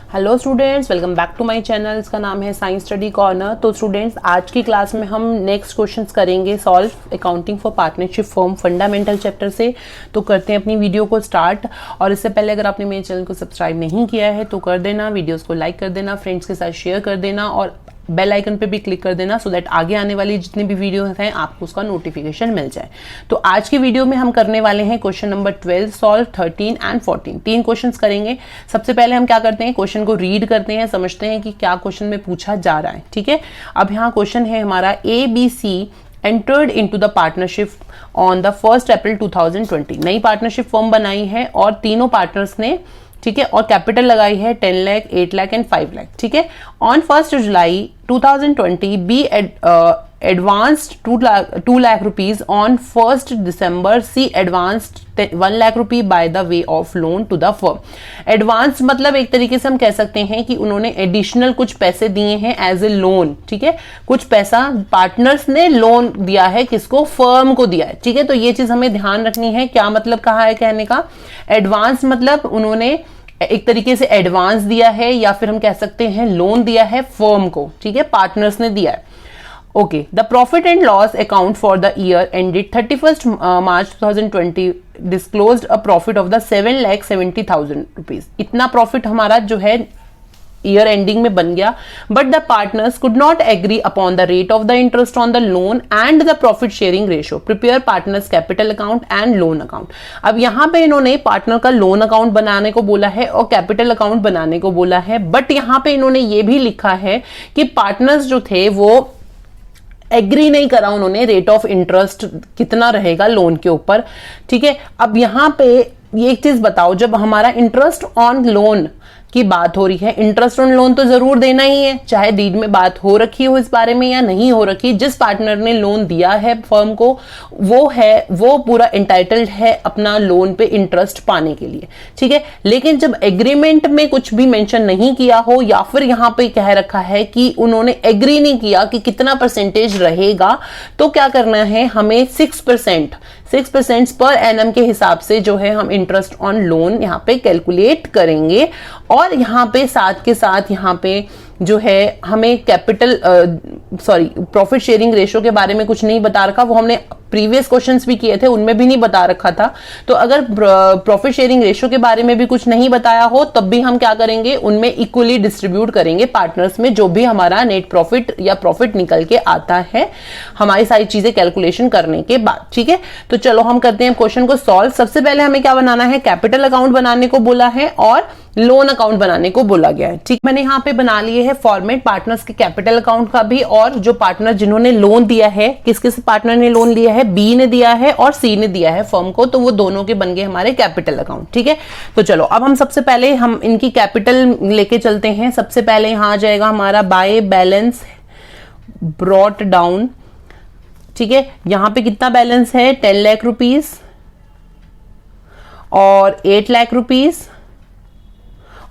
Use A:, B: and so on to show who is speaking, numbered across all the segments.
A: Hello students, welcome back to my channel. इसका नाम है साइंस स्टडी कॉर्नर। तो स्टूडेंट्स, आज की क्लास में हम नेक्स्ट क्वेश्चंस करेंगे solve accounting for partnership firm fundamental chapter से। तो करते हैं अपनी वीडियो को स्टार्ट। और इससे पहले अगर आपने मेरे चैनल को सब्सक्राइब नहीं किया है तो कर देना, वीडियोज़ को लाइक कर देना, फ्रेंड्स के साथ शेयर कर देना और बेल आइकन पे भी क्लिक कर देना सो दैट आगे आने वाली जितनी भी वीडियो हैं आपको उसका नोटिफिकेशन मिल जाए। तो आज की वीडियो में हम करने वाले हैं question number 12 solve 13 and 14। 3 questions करेंगे। सबसे पहले हम क्या करते हैं, क्वेश्चन को रीड करते हैं, समझते हैं कि क्या क्वेश्चन में पूछा जा रहा है। ठीक है, अब यहाँ क्वेश्चन है हमारा ABC entered into the partnership on the 1st April 2020। नई पार्टनरशिप फॉर्म बनाई है और तीनों पार्टनर्स ने, ठीक है, और कैपिटल लगाई है 10 लाख, 8 लाख एंड 5 लाख। ठीक है, on 1st July 2020 B advanced 2 lakh rupees on 1st December C advanced 1 lakh rupee by the way of loan to the firm। Advance मतलब एक तरीके से हम कह सकते हैं कि उन्होंने एडिशनल कुछ पैसे दिए हैं एज ए लोन। ठीक है, कुछ पैसा पार्टनर्स ने लोन दिया है, किसको, फर्म को दिया है। ठीक है, तो ये चीज हमें ध्यान रखनी है। क्या मतलब कहा है कहने का, एडवांस मतलब उन्होंने एक तरीके से एडवांस दिया है या फिर हम कह सकते हैं लोन दिया है फर्म को। ठीक है, पार्टनर्स ने दिया है। Okay, the profit and loss account for the year ended 31st March 2020 disclosed a profit of the 7,70,000 rupees। इतना प्रॉफिट हमारा जो है ईयर एंडिंग में बन गया। But the partners could not agree upon the rate of the interest on the loan and the profit sharing ratio. Prepare partners capital account and loan account. अब यहाँ पे इन्होंने पार्टनर का लोन अकाउंट बनाने को बोला है और कैपिटल अकाउंट बनाने को बोला है। बट यहाँ पे इन्होंने ये भी लिखा है कि पार्टनर्स जो थे वो एग्री नहीं करा उन्होंने रेट ऑफ इंटरेस्ट कितना रहेगा लोन के ऊपर। ठीक है, अब यहाँ पे ये एक चीज बताओ, जब हमारा इंटरेस्ट ऑन लोन की बात हो रही है, इंटरेस्ट ऑन लोन तो जरूर देना ही है, चाहे डीड में बात हो रखी हो इस बारे में या नहीं हो रखी। जिस पार्टनर ने लोन दिया है फर्म को वो पूरा एंटाइटल्ड है अपना लोन पे इंटरेस्ट पाने के लिए। ठीक है, लेकिन जब एग्रीमेंट में कुछ भी मेंशन नहीं किया हो या फिर यहाँ पे कह रखा है कि उन्होंने एग्री नहीं किया कि कितना परसेंटेज रहेगा, तो क्या करना है, हमें 6% पर एनम के हिसाब से जो है हम इंटरेस्ट ऑन लोन यहाँ पे कैलकुलेट करेंगे। और यहाँ पे साथ के साथ यहाँ पे जो है हमें प्रॉफिट शेयरिंग रेशियो के बारे में कुछ नहीं बता रखा, वो हमने प्रीवियस क्वेश्चंस भी किए थे उनमें भी नहीं बता रखा था। तो अगर प्रॉफिट शेयरिंग रेशियो के बारे में भी कुछ नहीं बताया हो तब भी हम क्या करेंगे, उनमें इक्वली डिस्ट्रीब्यूट करेंगे पार्टनर्स में, जो भी हमारा नेट प्रॉफिट या प्रॉफिट निकल के आता है हमारी सारी चीजें कैलकुलेशन करने के बाद। ठीक है, तो चलो हम करते हैं क्वेश्चन को सॉल्व। सबसे पहले हमें क्या बनाना है, कैपिटल अकाउंट बनाने को बोला है और लोन अकाउंट बनाने को बोला गया है। ठीक, मैंने यहाँ पे बना लिए है फॉर्मेट पार्टनर्स के कैपिटल अकाउंट का भी, और जो पार्टनर जिन्होंने लोन दिया है, किस किस पार्टनर ने लोन लिया है, बी ने दिया है और सी ने दिया है फर्म को, तो वो दोनों के बन गए हमारे कैपिटल अकाउंट। ठीक है, तो चलो अब हम सबसे पहले हम इनकी कैपिटल लेके चलते हैं। सबसे पहले यहाँ आ जाएगा हमारा बाय बैलेंस ब्रॉट डाउन। ठीक है, यहाँ पे कितना बैलेंस है, 10 लाख रुपीज और 8 लाख रुपीज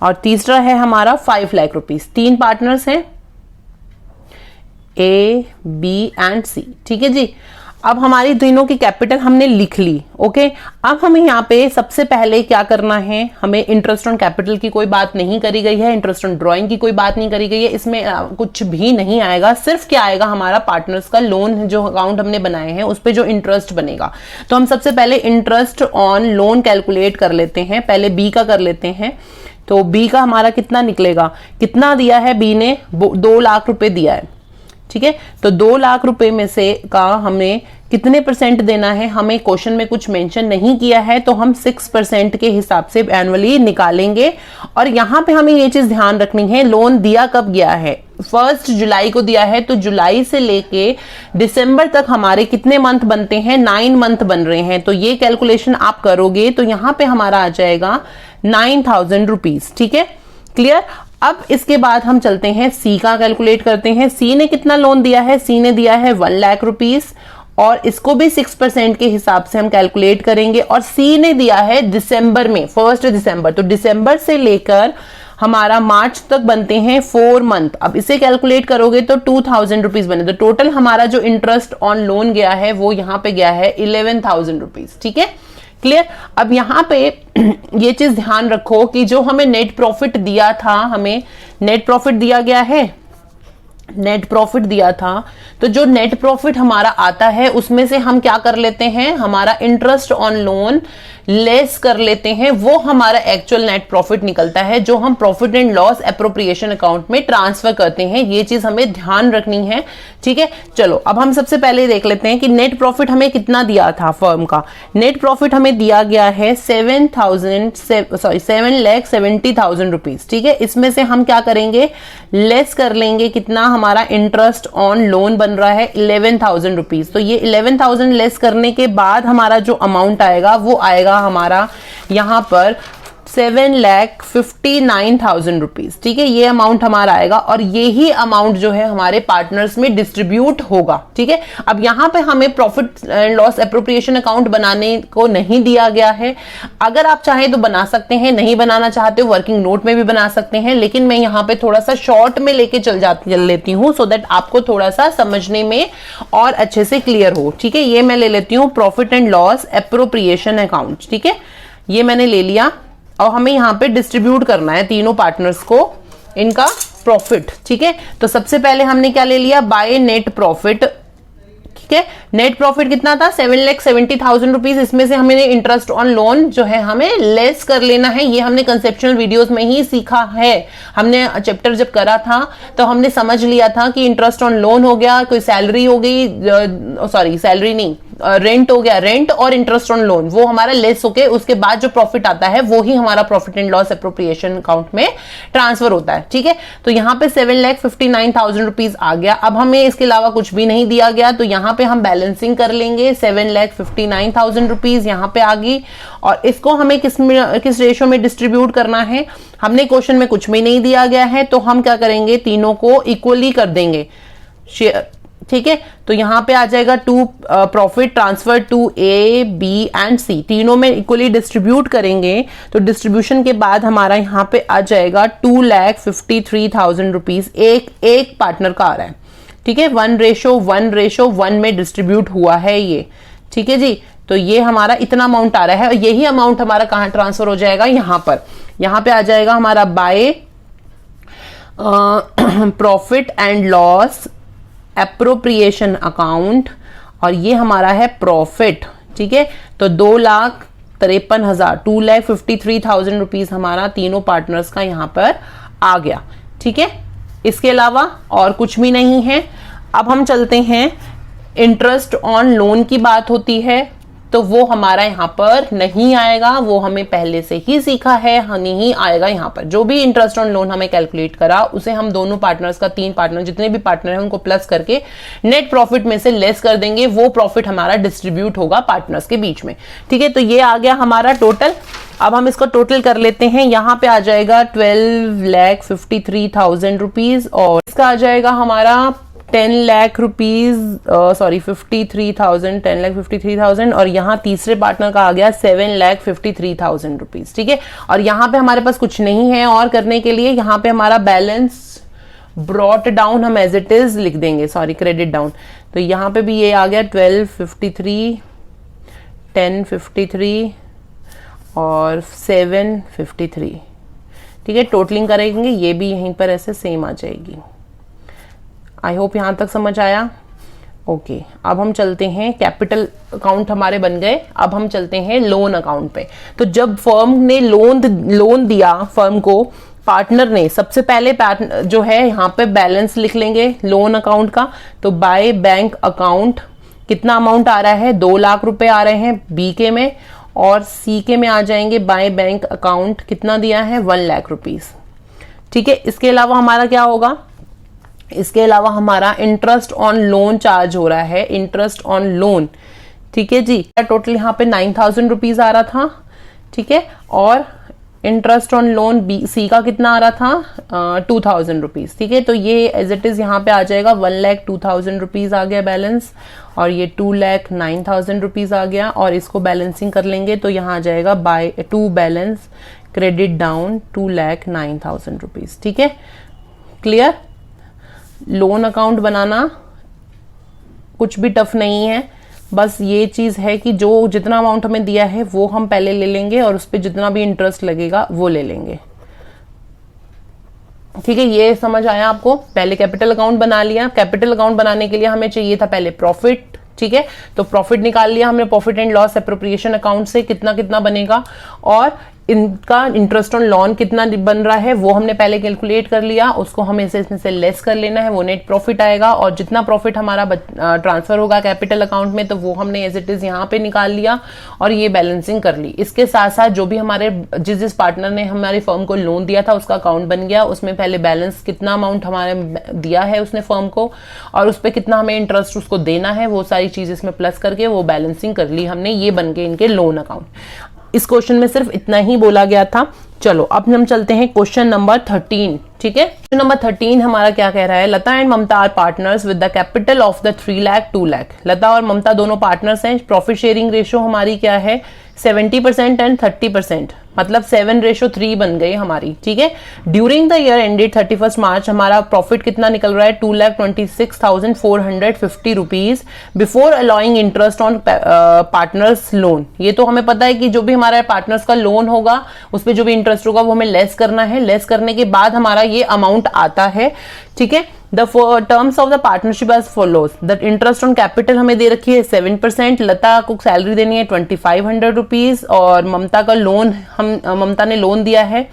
A: और तीसरा है हमारा 5 लाख रुपीज। 3 पार्टनर्स हैं, A, B एंड C। ठीक है जी, अब हमारी तीनों की कैपिटल हमने लिख ली। ओके, अब हमें यहाँ पे सबसे पहले क्या करना है, हमें इंटरेस्ट ऑन कैपिटल की कोई बात नहीं करी गई है, इंटरेस्ट ऑन ड्राइंग की कोई बात नहीं करी गई है, इसमें कुछ भी नहीं आएगा। सिर्फ क्या आएगा, हमारा पार्टनर्स का लोन जो अकाउंट हमने बनाए हैं उस पर जो इंटरेस्ट बनेगा। तो हम सबसे पहले इंटरेस्ट ऑन लोन कैलकुलेट कर लेते हैं। पहले बी का कर लेते हैं। तो बी का हमारा कितना निकलेगा, कितना दिया है बी ने, 2 लाख रुपए दिया है। ठीक है, तो 2 लाख रुपए में से का हमें कितने परसेंट देना है, हमें क्वेश्चन में कुछ मेंशन नहीं किया है, तो हम 6% के हिसाब से एनुअली निकालेंगे। और यहाँ पे हमें ये चीज ध्यान रखनी है, लोन दिया कब गया है, 1 जुलाई को दिया है, तो जुलाई से लेके दिसंबर तक हमारे कितने मंथ बनते हैं, 9 मंथ बन रहे हैं। तो ये कैलकुलेशन आप करोगे तो यहाँ पे हमारा आ जाएगा 9,000 रुपीज। ठीक है, क्लियर। अब इसके बाद हम चलते हैं सी का कैलकुलेट करते हैं। सी ने कितना लोन दिया है, सी ने दिया है 1 लाख रुपीज और इसको भी 6% के हिसाब से हम कैलकुलेट करेंगे। और सी ने दिया है दिसंबर में, 1 दिसंबर, तो दिसंबर से लेकर हमारा मार्च तक बनते हैं 4 मंथ। अब इसे कैलकुलेट करोगे तो 2,000 रुपीज बने। तो टोटल हमारा जो इंटरेस्ट ऑन लोन गया है वो यहाँ पे गया है 11,000 रुपीज। ठीक है, क्लियर। अब यहाँ पे ये चीज ध्यान रखो कि जो हमें नेट प्रॉफिट दिया था, हमें नेट प्रॉफिट दिया गया है, नेट प्रॉफिट दिया था, तो जो नेट प्रॉफिट हमारा आता है उसमें से हम क्या कर लेते हैं, हमारा इंटरेस्ट ऑन लोन लेस कर लेते हैं, वो हमारा एक्चुअल नेट प्रॉफिट निकलता है जो हम profit and loss appropriation account में ट्रांसफर करते हैं। ये चीज हमें ध्यान रखनी है, ठीक है। चलो अब हम सबसे पहले देख लेते हैं कि नेट प्रॉफिट हमें कितना दिया था फर्म का। नेट प्रॉफिट हमें दिया गया है 7,70,000 रुपीज, ठीक है। इसमें से हम क्या करेंगे, लेस कर लेंगे कितना, हमारा इंटरेस्ट ऑन लोन बन रहा है 11,000 रुपीज। तो ये 11,000 लेस करने के बाद हमारा जो अमाउंट आएगा वो आएगा हमारा यहां पर 7,59,000 रुपीज, ठीक है। ये अमाउंट हमारा आएगा और यही अमाउंट जो है हमारे पार्टनर्स में डिस्ट्रीब्यूट होगा, ठीक है। अब यहां पे हमें profit and loss appropriation account बनाने को नहीं दिया गया है। अगर आप चाहें तो बना सकते हैं, नहीं बनाना चाहते हो वर्किंग नोट में भी बना सकते हैं, लेकिन मैं यहां पे थोड़ा सा शॉर्ट में लेके चल लेती हूं सो दैट आपको थोड़ा सा समझने में और अच्छे से क्लियर हो, ठीक है। ये मैं ले लेती हूं profit and loss appropriation account, ठीक है। ये मैंने ले लिया और हमें यहां पे डिस्ट्रीब्यूट करना है तीनों पार्टनर्स को इनका प्रॉफिट, ठीक है। तो सबसे पहले हमने क्या ले लिया, बाय नेट प्रॉफिट, ठीक है। नेट प्रॉफिट कितना था, 7,70,000 रुपीज। इसमें से हमें इंटरेस्ट ऑन लोन जो है हमें लेस कर लेना है। ये हमने कंसेप्चुअल वीडियोस में ही सीखा है। हमने चैप्टर जब करा था तो हमने समझ लिया था कि इंटरेस्ट ऑन लोन हो गया, कोई सैलरी हो गई, सॉरी सैलरी नहीं, रेंट हो गया, रेंट और इंटरेस्ट ऑन लोन, वो हमारा लेस होके उसके बाद जो प्रॉफिट आता है वो ही हमारा profit and loss appropriation account में ट्रांसफर होता है, ठीक है। तो यहाँ पे 7,59,000 रुपीज आ गया। अब हमें इसके अलावा कुछ भी नहीं दिया गया, तो यहाँ पे हम बैलेंसिंग कर लेंगे। 7,59,000 रुपीज यहाँ पे आ गई और इसको हमें किस रेशो में डिस्ट्रीब्यूट करना है, हमने क्वेश्चन में कुछ भी नहीं दिया गया है, तो हम क्या करेंगे, तीनों को इक्वली कर देंगे शेयर, ठीक है। तो यहां पे आ जाएगा to profit transfer to A B and C, तीनों में इक्वली डिस्ट्रीब्यूट करेंगे। तो डिस्ट्रीब्यूशन के बाद हमारा यहां पे आ जाएगा 2,53,000 रुपीज एक पार्टनर का आ रहा है, ठीक है। 1:1:1 में डिस्ट्रीब्यूट हुआ है ये, ठीक है जी। तो ये हमारा इतना अमाउंट आ रहा है और यही अमाउंट हमारा कहां ट्रांसफर हो जाएगा, यहां पर, यहां पे आ जाएगा हमारा by profit and loss appropriation account और ये हमारा है प्रॉफिट, ठीक है। तो 2,53,000 2,53,000 रुपीज हमारा तीनों पार्टनर्स का यहां पर आ गया, ठीक है। इसके अलावा और कुछ भी नहीं है। अब हम चलते हैं, इंटरेस्ट ऑन लोन की बात होती है तो वो हमारा यहाँ पर नहीं आएगा, वो हमें पहले से ही सीखा है, नहीं आएगा यहाँ पर। जो भी इंटरेस्ट ऑन लोन हमें कैलकुलेट करा उसे हम दोनों पार्टनर्स का, तीन पार्टनर जितने भी पार्टनर हैं उनको प्लस करके नेट प्रॉफिट में से लेस कर देंगे, वो प्रॉफिट हमारा डिस्ट्रीब्यूट होगा पार्टनर्स के बीच में, ठीक है। तो ये आ गया हमारा टोटल। अब हम इसको टोटल कर लेते हैं। यहाँ पे आ जाएगा 12,53,000 रुपीज और इसका आ जाएगा हमारा 10 लाख रुपीज, सॉरी 53,000, 10,53,000 और यहाँ तीसरे पार्टनर का आ गया 7,53,000 रुपीज, ठीक है। और यहाँ पे हमारे पास कुछ नहीं है और करने के लिए, यहाँ पे हमारा बैलेंस ब्रॉट डाउन हम एज इट इज लिख देंगे, सॉरी क्रेडिट डाउन। तो यहाँ पे भी ये आ गया 1253, 1053 और 753, ठीक है। टोटलिंग करेंगे, ये भी यहीं पर ऐसे सेम आ जाएगी। आई होप यहां तक समझ आया। ओके, अब हम चलते हैं, कैपिटल अकाउंट हमारे बन गए। अब हम चलते हैं लोन अकाउंट पे। तो जब फर्म ने लोन दिया फर्म को, पार्टनर ने, सबसे पहले जो है यहाँ पे बैलेंस लिख लेंगे लोन अकाउंट का। तो बाय बैंक अकाउंट कितना अमाउंट आ रहा है, 2 लाख रुपए आ रहे हैं बी के में, और सी के में आ जाएंगे बाय बैंक अकाउंट कितना दिया है, 1 लाख रुपीज, ठीक है। इसके अलावा हमारा क्या होगा, इसके अलावा हमारा इंटरेस्ट ऑन लोन चार्ज हो रहा है, इंटरेस्ट ऑन लोन, ठीक है जी। टोटल यहाँ पे 9,000 रुपीज आ रहा था, ठीक है। और interest on loan B C का कितना आ रहा था, 2,000 रुपीज, ठीक है। तो ये एज इट इज यहाँ पे आ जाएगा 1,02,000 रुपीज आ गया बैलेंस, और ये 2,09,000 रुपीज आ गया। और इसको बैलेंसिंग कर लेंगे तो यहाँ आ जाएगा by two balance credit down 2,09,000 rupees, ठीक है। क्लियर। लोन अकाउंट बनाना कुछ भी टफ नहीं है, बस ये चीज़ है कि जो जितना अमाउंट हमें दिया है वो हम पहले ले लेंगे और उस पर जितना भी इंटरेस्ट लगेगा वो ले लेंगे। ठीक है, ये समझ आया आपको? पहले कैपिटल अकाउंट बना लिया। कैपिटल अकाउंट बनाने के लिए हमें चाहिए था पहले प्रॉफिट। ठीक है, तो प्रॉफिट निकाल लिया हमने profit and loss appropriation account से, कितना कितना बनेगा, और इनका इंटरेस्ट ऑन लोन कितना बन रहा है वो हमने पहले कैलकुलेट कर लिया, उसको हमें इसमें से लेस कर लेना है, वो नेट प्रॉफिट आएगा। और जितना प्रॉफिट हमारा ट्रांसफर होगा कैपिटल अकाउंट में तो वो हमने एज इट इज यहाँ पे निकाल लिया और ये बैलेंसिंग कर ली। इसके साथ साथ जो भी हमारे जिस पार्टनर ने हमारी फर्म को लोन दिया था उसका अकाउंट बन गया, उसमें पहले बैलेंस कितना अमाउंट हमारे दिया है उसने फर्म को और उस पर कितना हमें इंटरेस्ट उसको देना है, वो सारी चीज इसमें प्लस करके वो बैलेंसिंग कर ली हमने। ये बन गए इनके लोन अकाउंट। इस क्वेश्चन में सिर्फ इतना ही बोला गया था। चलो अब हम चलते हैं क्वेश्चन नंबर 13। ठीक है, क्वेश्चन नंबर 13 हमारा क्या कह रहा है? Lata and Mamata are partners with the capital of the 3 lakh 2 lakh. Lata और ममता दोनों पार्टनर्स हैं। प्रॉफिट शेयरिंग रेशियो हमारी क्या है? 70% एंड 30%, मतलब 7:3 बन गई हमारी। ठीक है, ड्यूरिंग द ईयर एंडेड 31 मार्च हमारा प्रॉफिट कितना निकल रहा है? 2,26,450 rupees before allowing interest on partners loan. ये तो हमें पता है कि जो भी हमारा पार्टनर्स का लोन होगा उस पर जो भी इंटरेस्ट होगा वो हमें लेस करना है। लेस करने के बाद हमारा ये अमाउंट आता है। ठीक है, the terms of the partnership as follows. The interest on capital हमें दे रखी है 7%, लता को सैलरी देनी है 2,500 रुपीज और ममता का लोन ममता ने लोन दिया है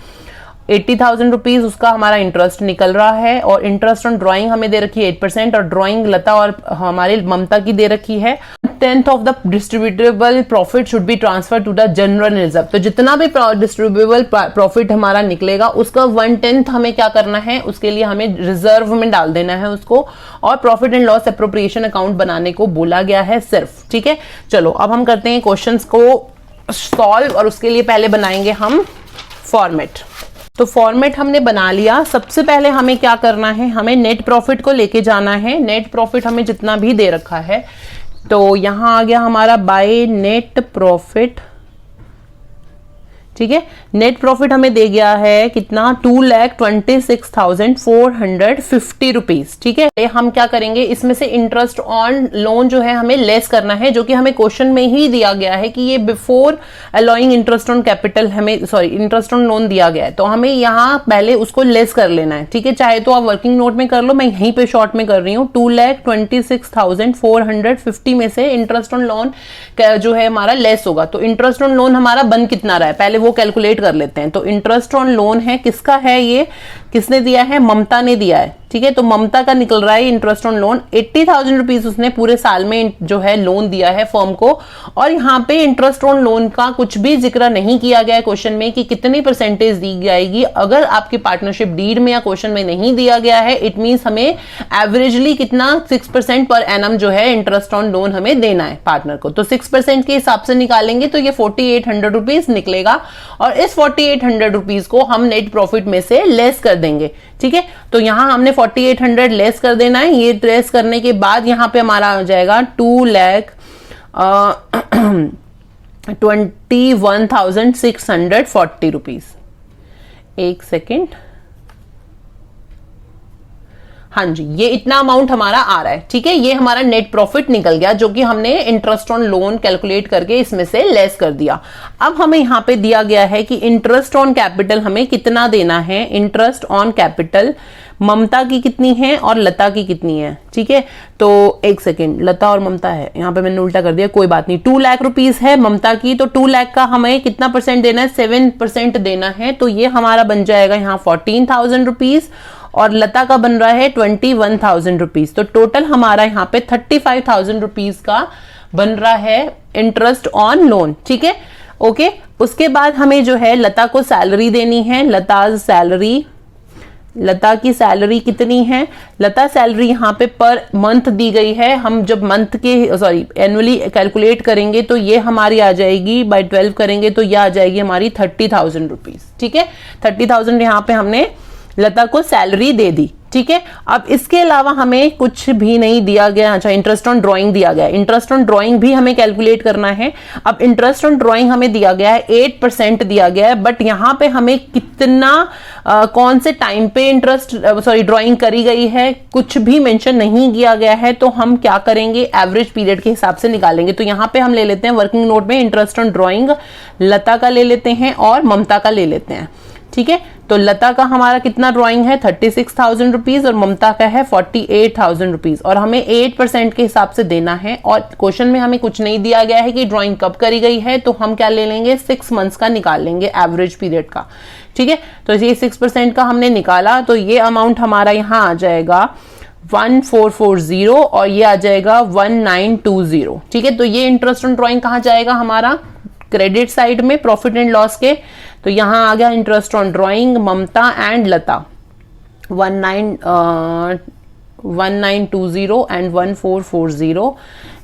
A: 80,000 रुपीज, उसका हमारा इंटरेस्ट निकल रहा है। और इंटरेस्ट ऑन ड्राइंग हमें दे रखी है 8% और ड्राइंग लता और हमारे ममता की दे रखी है। 1/10 of the distributable profit should be transfer to the general reserve. तो जितना भी डिस्ट्रीब्यूटेबल प्रॉफिट हमारा निकलेगा उसका 1/10 हमें क्या करना है, उसके लिए हमें रिजर्व में डाल देना है उसको, और profit and loss appropriation account बनाने को बोला गया है सिर्फ। ठीक है, चलो अब हम करते हैं क्वेश्चंस को सॉल्व और उसके लिए पहले बनाएंगे हम फॉर्मेट। तो फॉर्मेट हमने बना लिया। सबसे पहले हमें क्या करना है, हमें नेट प्रॉफिट को लेके जाना है। नेट प्रॉफिट हमें जितना भी दे रखा है तो यहां आ गया हमारा बाय नेट प्रॉफिट। ठीक है, नेट प्रॉफिट हमें दे गया है कितना? 2,26,450 रुपीज। ठीक है, हम क्या करेंगे, इसमें से इंटरेस्ट ऑन लोन जो है हमें लेस करना है, जो कि हमें क्वेश्चन में ही दिया गया है कि ये before allowing interest on capital हमें इंटरेस्ट ऑन लोन दिया गया है, तो हमें यहाँ पहले उसको लेस कर लेना है। ठीक है, चाहे तो आप वर्किंग नोट में कर लो, मैं यहीं पे शॉर्ट में कर रही हूँ। 2,26,450 में से इंटरेस्ट ऑन लोन जो है हमारा लेस होगा। तो इंटरेस्ट ऑन लोन हमारा बन कितना रहा है पहले वो कैलकुलेट कर लेते हैं। तो इंटरेस्ट ऑन लोन है, किसका है ये, किसने दिया है? ममता ने दिया है। ठीक है, तो ममता का निकल रहा है इंटरेस्ट ऑन लोन 80,000 रुपीज उसने पूरे साल में जो है लोन दिया है फर्म को। और यहाँ पे इंटरेस्ट ऑन लोन का कुछ भी जिक्र नहीं किया गया है क्वेश्चन में कि कितनी परसेंटेज दी जाएगी। अगर आपकी पार्टनरशिप डीड में या क्वेश्चन में नहीं दिया गया है, इट मींस हमें एवरेजली कितना 6% पर एनम जो है इंटरेस्ट ऑन लोन हमें देना है पार्टनर को। तो 6% के हिसाब से निकालेंगे तो ये 4,800 रुपीज निकलेगा और इस 4,800 रुपीज को हम नेट प्रॉफिट में से लेस कर देंगे। ठीक है, तो यहां हमने 4,800 लेस कर देना है। ये लेस करने के बाद यहां पे हमारा आ जाएगा 2,21,640 रुपीज। एक सेकेंड, हाँ जी, ये इतना अमाउंट हमारा आ रहा है। ठीक है, ये हमारा नेट प्रॉफिट निकल गया जो कि हमने इंटरेस्ट ऑन लोन कैलकुलेट करके इसमें से लेस कर दिया। अब हमें यहां पे दिया गया है कि इंटरेस्ट ऑन कैपिटल हमें कितना देना है। इंटरेस्ट ऑन कैपिटल ममता की कितनी है और लता की कितनी है। ठीक है, तो एक सेकेंड, लता और ममता है, यहाँ पे मैंने उल्टा कर दिया, कोई बात नहीं। 2 लाख रुपीज है ममता की, तो 2 लाख का हमें कितना परसेंट देना है? 7% देना है। तो ये हमारा बन जाएगा यहाँ 14,000 रुपीज और लता का बन रहा है 21,000 रुपीज। तो टोटल हमारा यहाँ पे 35,000 रुपीज का बन रहा है इंटरेस्ट ऑन लोन। ठीक है, ओके। उसके बाद हमें जो है लता को सैलरी देनी है। लता की सैलरी कितनी है? लता सैलरी यहाँ पे पर मंथ दी गई है। हम जब मंथ के एनुअली कैलकुलेट करेंगे तो ये हमारी आ जाएगी बाय 12 करेंगे तो ये आ जाएगी हमारी 30,000 रुपीज। ठीक है, 30,000 यहाँ पे हमने लता को सैलरी दे दी। ठीक है। अब इसके अलावा हमें कुछ भी नहीं दिया गया। अच्छा, इंटरेस्ट ऑन ड्राइंग दिया गया है, इंटरेस्ट ऑन ड्राइंग भी हमें कैलकुलेट करना है। अब इंटरेस्ट ऑन ड्राइंग हमें दिया गया है 8% दिया गया है, बट यहां पे हमें कितना कौन से टाइम पे ड्राइंग करी गई है कुछ भी मेंशन नहीं किया गया है, तो हम क्या करेंगे, एवरेज पीरियड के हिसाब से निकालेंगे। तो यहां पे हम ले लेते हैं वर्किंग नोट में इंटरेस्ट ऑन ड्राइंग लता का ले लेते हैं और ममता का ले लेते हैं। ठीक है, तो लता का हमारा कितना ड्राइंग है 36,000 रुपीज और ममता का है 48,000 रुपीज, और हमें 8% के हिसाब से देना है। और क्वेश्चन में हमें कुछ नहीं दिया गया है कि ड्राइंग कब करी गई है, तो हम क्या ले लेंगे 6 मंथ्स का निकाल लेंगे एवरेज पीरियड का। ठीक है, तो ये 6% का हमने निकाला, तो ये अमाउंट हमारा यहाँ आ जाएगा 1440 और ये आ जाएगा 1920। ठीक है, तो ये इंटरेस्ट ऑन ड्राइंग कहाँ जाएगा, हमारा क्रेडिट साइड में प्रॉफिट एंड लॉस के। तो यहां आ गया interest on drawing Mamta and Lata 1920 and 1440।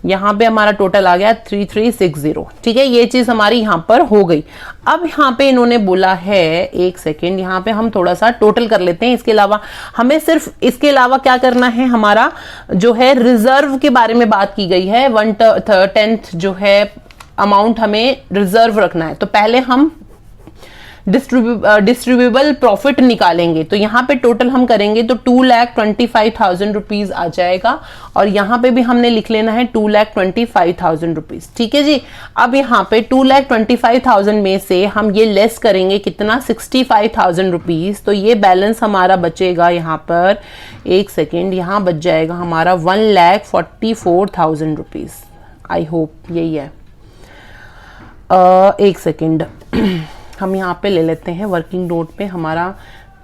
A: यहां पे हमारा टोटल आ गया 3360। ठीक है, ये चीज हमारी यहां पर हो गई। अब यहां पे इन्होंने बोला है, एक सेकेंड, यहां पे हम थोड़ा सा टोटल कर लेते हैं। इसके अलावा हमें सिर्फ इसके अलावा क्या करना है, हमारा जो है रिजर्व के बारे में बात की गई है। 1/10 जो है अमाउंट हमें रिजर्व रखना है। तो पहले हम डिस्ट्रीब्यूबल प्रॉफिट निकालेंगे। तो यहां पे टोटल हम करेंगे तो 2,25,000 रुपीज आ जाएगा, और यहां पे भी हमने लिख लेना है 2,25,000 रुपीज। ठीक है जी। अब यहां पे 2,25,000 में से हम ये लेस करेंगे कितना 65,000 रुपीज, तो ये बैलेंस हमारा बचेगा यहां पर, एक सेकेंड, यहां बच जाएगा हमारा 1,44,000 रुपीज। आई होप यही है। एक सेकेंड हम यहाँ पे ले लेते हैं वर्किंग नोट पे हमारा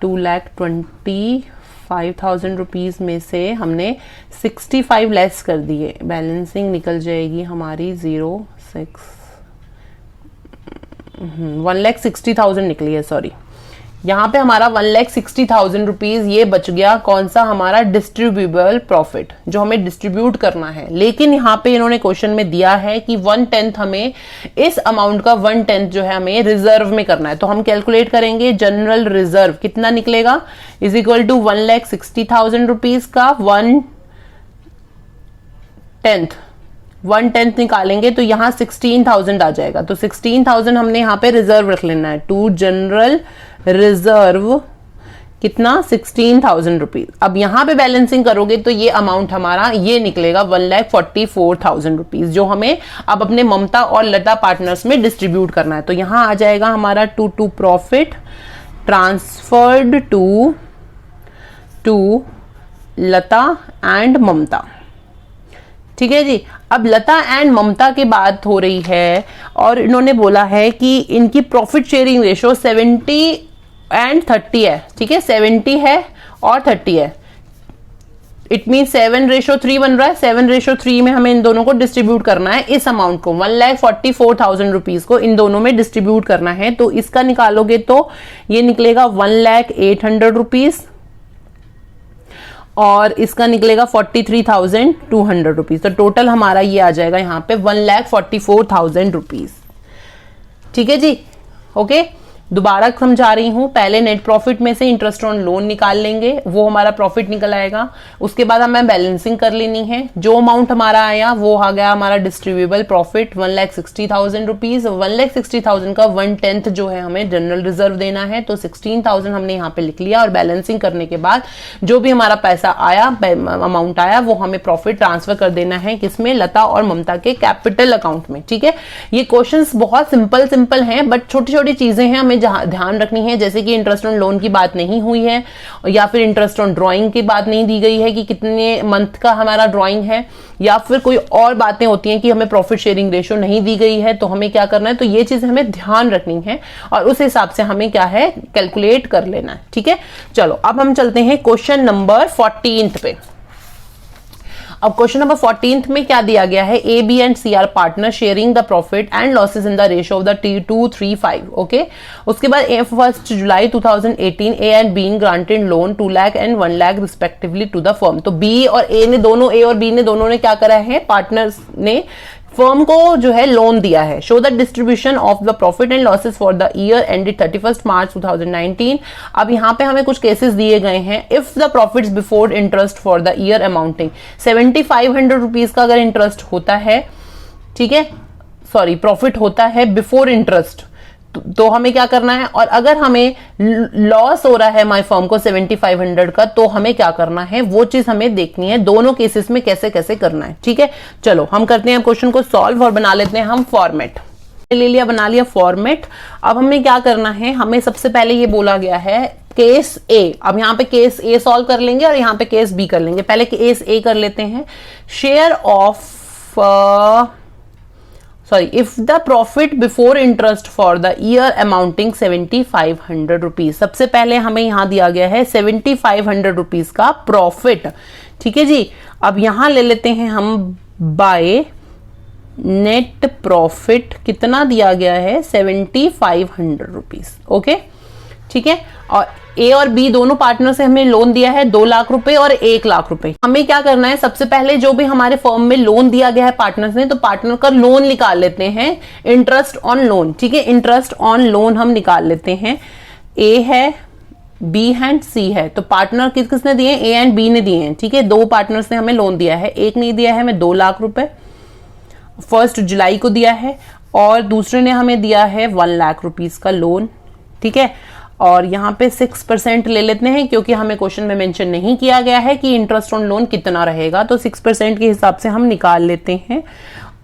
A: 2,25,000 रुपीज में से हमने 65 लेस कर दिए, बैलेंसिंग निकल जाएगी हमारी 1,60,000 निकली है, सॉरी। यहाँ पे हमारा 1,60,000 रुपीज ये बच गया, कौन सा, हमारा डिस्ट्रीब्यूबल प्रॉफिट जो हमें डिस्ट्रीब्यूट करना है। लेकिन यहाँ पे इन्होंने क्वेश्चन में दिया है कि 1/10 हमें इस अमाउंट का 1/10 जो है हमें रिजर्व में करना है। तो हम कैलकुलेट करेंगे जनरल रिजर्व कितना निकलेगा, इज इक्वल टू 1,60,000 रुपीज का 1/10 निकालेंगे तो यहाँ 16,000 आ जाएगा। तो 16,000 हमने यहाँ पे रिजर्व रख लेना है, टू जनरल रिजर्व कितना 16,000 रुपीज। अब यहाँ पे बैलेंसिंग करोगे तो ये अमाउंट हमारा ये निकलेगा 1,44,000 रुपीज, जो हमें अब अपने ममता और लता पार्टनर्स में डिस्ट्रीब्यूट करना है। तो यहाँ आ जाएगा हमारा to profit transferred to Lata and Mamata. ठीक है जी। अब लता एंड ममता की बात हो रही है और इन्होंने बोला है कि इनकी प्रॉफिट शेयरिंग रेशो 70 एंड 30 है। ठीक है, 70 है और 30 है। इट मीन 7:3 बन रहा है। 7:3 में हमें इन दोनों को डिस्ट्रीब्यूट करना है, इस अमाउंट को 1,44,000 रुपीज को इन दोनों में डिस्ट्रीब्यूट करना है। तो इसका निकालोगे तो ये निकलेगा 1,08,000 रुपीज और इसका निकलेगा 43,200 रुपीज। तो टोटल हमारा ये आ जाएगा यहाँ पे 1,44,000 रुपीज। ठीक है जी, ओके। दोबारा समझा रही हूं, पहले नेट प्रॉफिट में से इंटरेस्ट ऑन लोन निकाल लेंगे, वो हमारा प्रॉफिट निकल आएगा। उसके बाद हमें बैलेंसिंग कर लेनी है। जो अमाउंट हमारा आया वो आ गया हमारा डिस्ट्रीब्यूबल प्रॉफिट 1,60,000 रुपीज। 1,60,000 का 1/10 जो है हमें जनरल रिजर्व देना है। तो 16,000 हमने यहाँ पे लिख लिया और बैलेंसिंग करने के बाद जो भी हमारा पैसा आया, अमाउंट आया, वो हमें प्रॉफिट ट्रांसफर कर देना है किसमें, लता और ममता के कैपिटल अकाउंट में। ठीक है, ये क्वेश्चंस बहुत सिंपल हैं, बट छोटी छोटी चीजें हैं हमें ध्यान रखनी है, जैसे कि इंटरेस्ट ऑन लोन की बात नहीं हुई है, या फिर इंटरेस्ट ऑन ड्राइंग की बात नहीं दी गई है कि कितने मंथ का हमारा ड्राइंग है, या फिर कोई और बातें होती हैं कि हमें प्रॉफिट शेयरिंग रेशियो नहीं दी गई है, तो हमें क्या करना है, तो ये चीज हमें ध्यान रखनी है और उस हिसाब से हमें क्या है कैलकुलेट कर लेना है। ठीक है, चलो अब हम चलते हैं क्वेश्चन नंबर 14 पे। अब क्वेश्चन नंबर 14 में क्या दिया गया है, A B and C are partner sharing the profit and losses in the ratio of the T235। Okay, उसके बाद 1 July 2018 A and B granted loan 2 lakh and 1 lakh respectively to the firm. तो B और A ने दोनों, ए और B ने दोनों ने क्या करा है, पार्टनर्स ने फर्म को जो है लोन दिया है। Show the distribution of the profit and losses for the year ended 31 मार्च 2019। अब यहाँ पे हमें कुछ केसेस दिए गए हैं। If the profits before interest for the year amounting 7500 rupees का अगर इंटरेस्ट होता है, ठीक है, सॉरी प्रॉफिट होता है बिफोर इंटरेस्ट, तो हमें क्या करना है, और अगर हमें लॉस हो रहा है माय फर्म को 7500 का, तो हमें क्या करना है, वो चीज हमें देखनी है दोनों केसेस में कैसे कैसे करना है। ठीक है, चलो हम करते हैं क्वेश्चन को सॉल्व और बना लेते हैं हम फॉर्मेट। ले लिया, बना लिया फॉर्मेट। अब हमें क्या करना है, हमें सबसे पहले ये बोला गया है केस ए। अब यहाँ पे केस ए सॉल्व कर लेंगे और यहाँ पे केस बी कर लेंगे। पहले केस ए कर लेते हैं। Share of if the profit before interest for the year amounting 7500 rupees. सबसे पहले हमें यहां दिया गया है 7500 रुपीज का प्रॉफिट। ठीक है जी, अब यहां ले लेते हैं हम बाय नेट प्रॉफिट, कितना दिया गया है 7500 रुपीज। ओके, ठीक है, और ए और बी दोनों पार्टनर से हमें लोन दिया है 2 लाख रुपए और 1 लाख रुपए। हमें क्या करना है, सबसे पहले जो भी हमारे फर्म में लोन दिया गया है पार्टनर्स ने, तो पार्टनर का लोन निकाल लेते हैं, इंटरेस्ट ऑन लोन। ठीक है, इंटरेस्ट ऑन लोन हम निकाल लेते हैं। ए है, बी एंड सी है, तो पार्टनर किस किसने दिए, ए एंड बी ने दिए हैं। ठीक है, 2 पार्टनर्स ने हमें लोन दिया है, एक ने दिया है हमें 2 लाख रुपए, 1 जुलाई को दिया है, और दूसरे ने हमें दिया है 1 लाख रुपीज का लोन। ठीक है, और यहाँ पे 6% ले लेते हैं, क्योंकि हमें क्वेश्चन में मेंशन नहीं किया गया है कि इंटरेस्ट ऑन लोन कितना रहेगा, तो 6% के हिसाब से हम निकाल लेते हैं,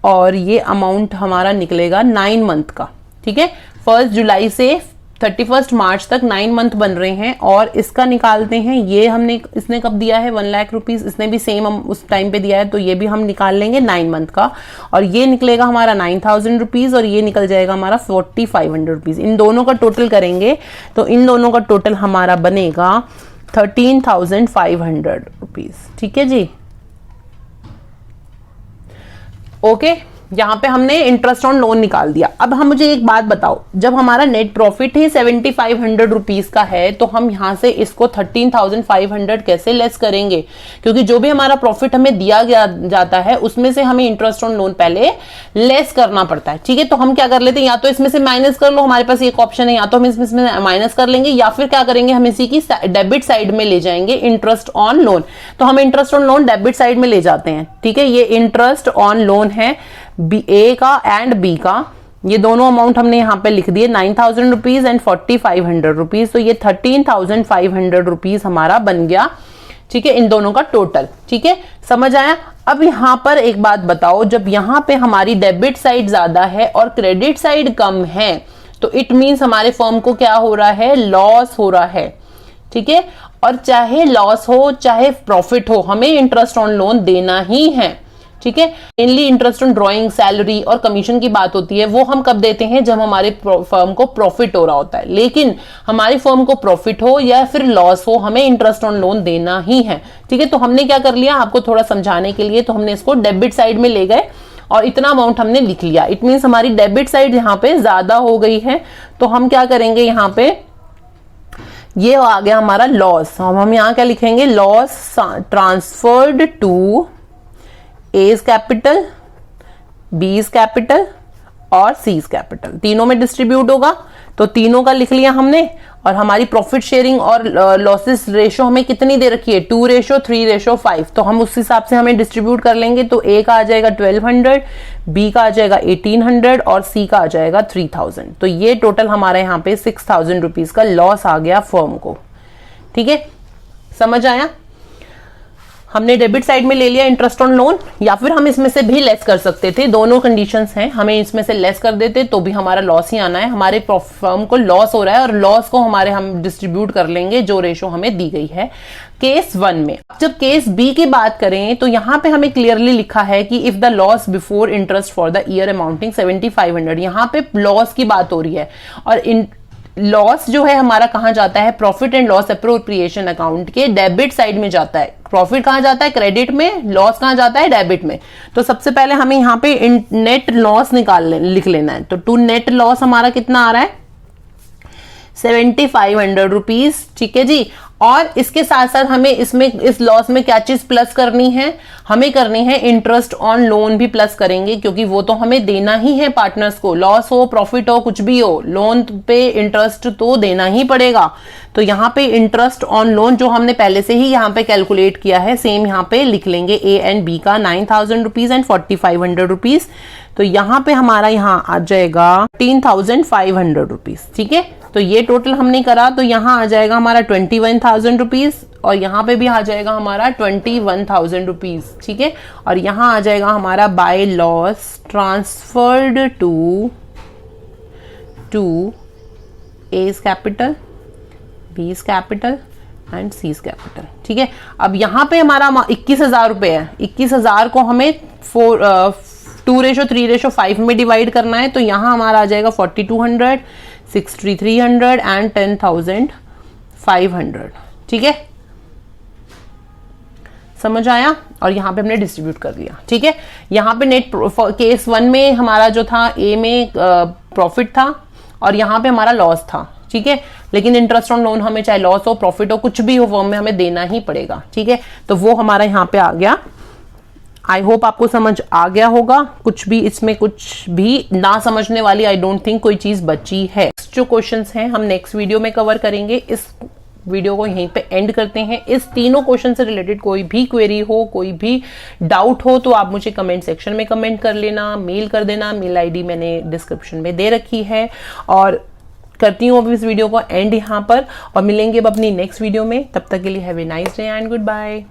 A: और ये अमाउंट हमारा निकलेगा 9 मंथ का। ठीक है, 1 जुलाई से 31 मार्च तक 9 मंथ बन रहे हैं, और इसका निकालते हैं। ये हमने, इसने कब दिया है 1 लाख रुपीज, इसने भी सेम हम उस टाइम पे दिया है, तो ये भी हम निकाल लेंगे 9 मंथ का, और ये निकलेगा हमारा 9000 रुपीज, और ये निकल जाएगा हमारा 4500 रुपीज। इन दोनों का टोटल करेंगे तो इन दोनों का टोटल हमारा बनेगा 13500 रुपीज। ठीक है जी, ओके, यहां पे हमने इंटरेस्ट ऑन लोन निकाल दिया। अब हम मुझे एक बात बताओ, जब हमारा नेट प्रॉफिट ही 7500 रुपीज का है, तो हम यहां से इसको 13500 कैसे लेस करेंगे, क्योंकि जो भी हमारा प्रॉफिट हमें दिया गया जाता है उसमें से हमें इंटरेस्ट ऑन लोन पहले लेस करना पड़ता है। ठीक है, तो हम क्या कर लेते हैं, या तो इसमें से माइनस कर लो, हमारे पास एक ऑप्शन है, या तो हम इसमें माइनस कर लेंगे, या फिर क्या करेंगे, हम इसी की डेबिट साइड में ले जाएंगे इंटरेस्ट ऑन लोन। तो हम interest on loan debit side में ले जाते हैं। ठीक है, ये इंटरेस्ट ऑन लोन है ए का एंड बी का, ये दोनों अमाउंट हमने यहाँ पे लिख दिए 9000 रुपीज एंड 4500 रुपीज, तो ये 13500 रुपीज हमारा बन गया। ठीक है, इन दोनों का टोटल। ठीक है, समझ आया। अब यहाँ पर एक बात बताओ, जब यहाँ पे हमारी डेबिट साइड ज्यादा है और क्रेडिट साइड कम है, तो इट मीन्स हमारे फर्म को क्या हो रहा है, लॉस हो रहा है। ठीक है, और चाहे लॉस हो चाहे प्रॉफिट हो, हमें इंटरेस्ट ऑन लोन देना ही है। ठीक है, mainly interest on drawing, salary और कमीशन की बात होती है, वो हम कब देते हैं, जब हमारे फर्म को प्रॉफिट हो रहा होता है। लेकिन हमारी फर्म को प्रॉफिट हो या फिर लॉस हो, हमें इंटरेस्ट ऑन लोन देना ही है। ठीक है, तो हमने क्या कर लिया, आपको थोड़ा समझाने के लिए, तो हमने इसको डेबिट साइड में ले गए और इतना अमाउंट हमने लिख लिया। इट मीन्स हमारी डेबिट साइड यहाँ पे ज्यादा हो गई है, तो हम क्या करेंगे, यहाँ पे ये आ गया हमारा लॉस। हम यहाँ क्या लिखेंगे, loss transferred to A's capital, B's capital और सीज कैपिटल, तीनों में डिस्ट्रीब्यूट होगा, तो तीनों का लिख लिया हमने। और हमारी प्रॉफिट शेयरिंग और लॉसेस रेशो हमें कितनी दे रखी है, 2:3:5, तो हम उस हिसाब से हमें डिस्ट्रीब्यूट कर लेंगे। तो ए का आ जाएगा 1200, बी का आ जाएगा 1800 और सी का आ जाएगा 3000। तो ये टोटल हमारे यहाँ पे 6000 रुपीज का लॉस आ गया फर्म को। ठीक है, समझ आया। हमने डेबिट साइड में ले लिया इंटरेस्ट ऑन लोन, या फिर हम इसमें से भी लेस कर सकते थे, दोनों कंडीशंस हैं। हमें इसमें से लेस कर देते तो भी हमारा लॉस ही आना है, हमारे फर्म को लॉस हो रहा है और लॉस को हम डिस्ट्रीब्यूट कर लेंगे जो रेशो हमें दी गई है केस 1 में। जब केस बी की बात करें तो यहां पे हमें क्लियरली लिखा है कि if the loss before interest for the year amounting 7500, यहां पे लॉस की बात हो रही है, और लॉस जो है हमारा कहां जाता है, profit and loss appropriation account के डेबिट साइड में जाता है। प्रॉफिट कहां जाता है, क्रेडिट में, लॉस कहां जाता है, डेबिट में। तो सबसे पहले हमें यहाँ पे नेट लॉस लिख लेना है। तो टू नेट लॉस हमारा कितना आ रहा है, 7500 रुपीज। ठीक है जी, और इसके साथ साथ हमें इसमें इस लॉस में क्या चीज प्लस करनी है, हमें करनी है इंटरेस्ट ऑन लोन भी प्लस करेंगे, क्योंकि वो तो हमें देना ही है पार्टनर्स को, लॉस हो प्रॉफिट हो कुछ भी हो, लोन पे इंटरेस्ट तो देना ही पड़ेगा। तो यहाँ पे इंटरेस्ट ऑन लोन जो हमने पहले से ही यहाँ पे कैलकुलेट किया है, सेम यहाँ पे लिख लेंगे ए एंड बी का 9,000 रुपीज एंड 4,500 रुपीज। तो यहाँ पे हमारा यहाँ आ जाएगा 13,500 रुपीज। ठीक है, तो ये टोटल हमने करा, तो यहाँ आ जाएगा हमारा 21,000 रुपीज और यहाँ पे भी आ जाएगा हमारा 21,000 रुपीज। ठीक है, और यहाँ आ जाएगा हमारा by loss transferred to A's capital, B's capital and C's capital. ठीक है, अब यहाँ पे हमारा 21,000 रुपए है, 21,000 को हमें 2:3:5 में डिवाइड करना है, तो यहाँ हमारा आ जाएगा 4,200, 6,300 एंड 10,500। ठीक है, समझ आया, और यहाँ पे हमने डिस्ट्रीब्यूट कर दिया। ठीक है, यहाँ पे नेट केस 1 में हमारा जो था ए में प्रॉफिट था और यहाँ पे हमारा लॉस था। ठीक है, लेकिन इंटरेस्ट ऑन लोन हमें चाहे लॉस हो प्रॉफिट हो कुछ भी हो फर्म में हमें देना ही पड़ेगा। ठीक है, तो वो हमारा यहाँ पे आ गया। आई होप आपको समझ आ गया होगा, कुछ भी इसमें कुछ भी ना समझने वाली आई डोंट थिंक कोई चीज बची है। जो क्वेश्चंस हैं हम नेक्स्ट वीडियो में कवर करेंगे। इस वीडियो को यहीं पे एंड करते हैं। इस तीनों क्वेश्चन से रिलेटेड कोई भी क्वेरी हो, कोई भी डाउट हो तो आप मुझे कमेंट सेक्शन में कमेंट कर लेना, मेल कर देना। मेल आईडी मैंने डिस्क्रिप्शन में दे रखी है। और करती हूँ अब इस वीडियो को एंड यहाँ पर, और मिलेंगे अब अपनी नेक्स्ट वीडियो में। तब तक के लिए have a nice day and good bye.